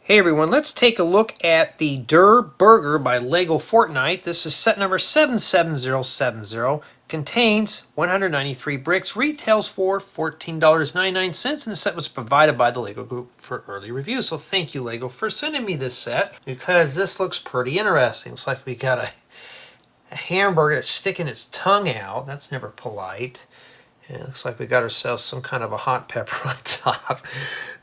Hey everyone, let's take a look at the Durrr Burger by LEGO Fortnite. This is set number 77070. Contains 193 bricks, retails for $14.99, and the set was provided by the LEGO Group for early review. So thank you, LEGO, for sending me this set, because this looks pretty interesting. Looks like we got a hamburger that's sticking its tongue out. That's never polite. And it looks like we got ourselves some kind of a hot pepper on top.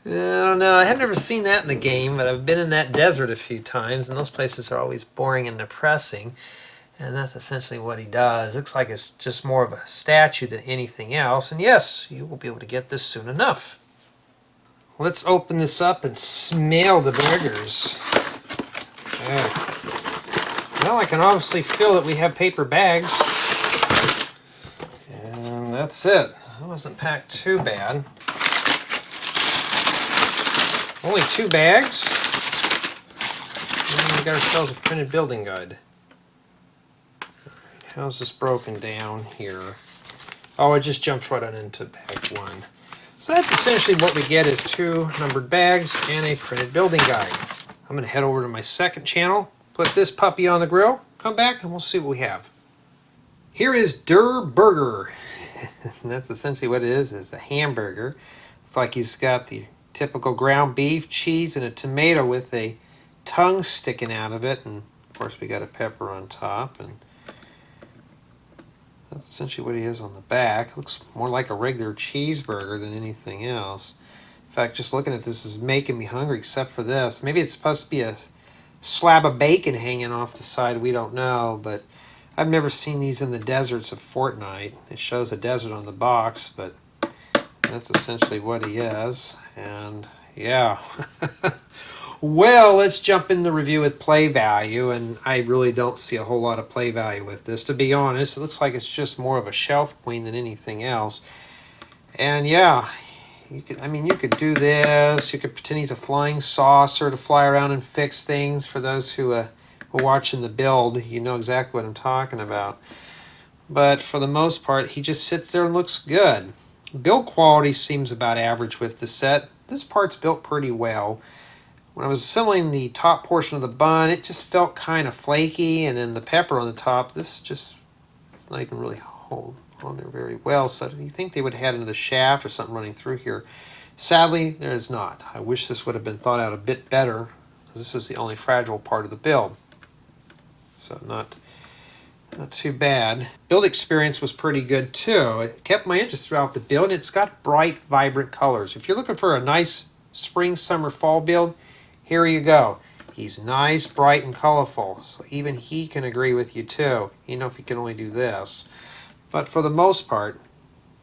I don't know, I have never seen that in the game, but I've been in that desert a few times, and those places are always boring and depressing. And that's essentially what he does. Looks like it's just more of a statue than anything else. And yes, you will be able to get this soon enough. Let's open this up and smell the burgers. Well, I can obviously feel that we have paper bags. And that's it. That wasn't packed too bad. Only 2 bags. And we got ourselves a printed building guide. How's this broken down here? Oh, it just jumps right on into bag 1. So that's essentially what we get is 2 numbered bags and a printed building guide. I'm going to head over to my second channel, put this puppy on the grill, come back, and we'll see what we have. Here is Durrr Burger. And that's essentially what it is a hamburger. It's like he's got the typical ground beef, cheese, and a tomato with a tongue sticking out of it. And of course we got a pepper on top. And that's essentially what he is on the back. It looks more like a regular cheeseburger than anything else. In fact, just looking at this is making me hungry except for this. Maybe it's supposed to be a slab of bacon hanging off the side. We don't know, but I've never seen these in the deserts of Fortnite. It shows a desert on the box, but that's essentially what he is. And yeah. Well, let's jump in the review with play value, and I really don't see a whole lot of play value with this. To be honest, it looks like it's just more of a shelf queen than anything else. And yeah, you could do this. You could pretend he's a flying saucer to fly around and fix things. For those who are watching the build, you know exactly what I'm talking about. But for the most part, he just sits there and looks good. Build quality seems about average with the set. This part's built pretty well. When I was assembling the top portion of the bun, it just felt kind of flaky, and then the pepper on the top, this just it's not even really hold on there very well. So you think they would have had another shaft or something running through here. Sadly, there is not. I wish this would have been thought out a bit better. This is the only fragile part of the build. So not too bad. Build experience was pretty good too. It kept my interest throughout the build. It's got bright, vibrant colors. If you're looking for a nice spring, summer, fall build, here you go. He's nice, bright, and colorful. So even he can agree with you too. You know, if you can only do this. But for the most part,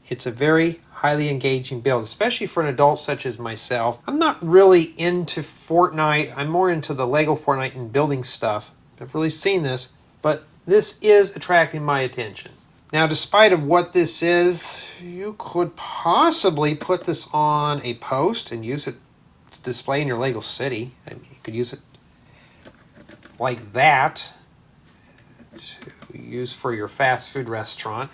it's a very highly engaging build, especially for an adult such as myself. I'm not really into Fortnite. I'm more into the LEGO Fortnite and building stuff. I've really seen this, but this is attracting my attention. Now, despite of what this is, you could possibly put this on a post and use it to display in your LEGO city. I mean, you could use it like that to use for your fast food restaurant.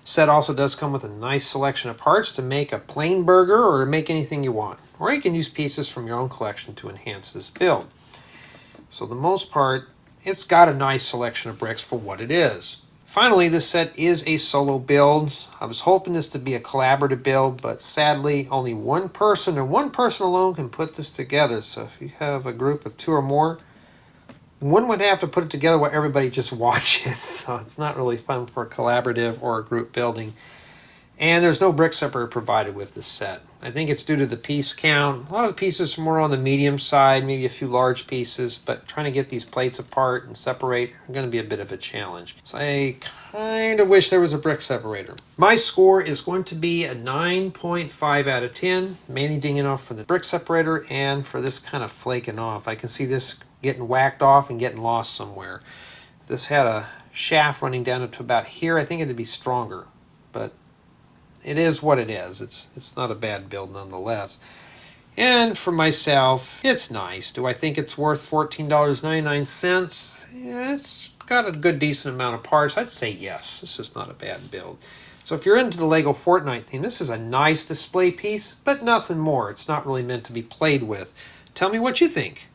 Set also does come with a nice selection of parts to make a plain burger or make anything you want. Or you can use pieces from your own collection to enhance this build. So the most part, it's got a nice selection of bricks for what it is. Finally, this set is a solo build. I was hoping this to be a collaborative build, but sadly, only one person or one person alone can put this together. So if you have a group of 2 or more, one would have to put it together where everybody just watches. So it's not really fun for a collaborative or a group building. And there's no brick separator provided with this set. I think it's due to the piece count. A lot of the pieces are more on the medium side, maybe a few large pieces, but trying to get these plates apart and separate are going to be a bit of a challenge. So I kind of wish there was a brick separator. My score is going to be a 9.5 out of 10, mainly dinging off for the brick separator and for this kind of flaking off. I can see this getting whacked off and getting lost somewhere. If this had a shaft running down to about here, I think it'd be stronger, but it is what it is. It's not a bad build nonetheless. And for myself, it's nice. Do I think it's worth $14.99? Yeah, it's got a good decent amount of parts. I'd say yes. This is not a bad build. So if you're into the LEGO Fortnite theme, this is a nice display piece, but nothing more. It's not really meant to be played with. Tell me what you think.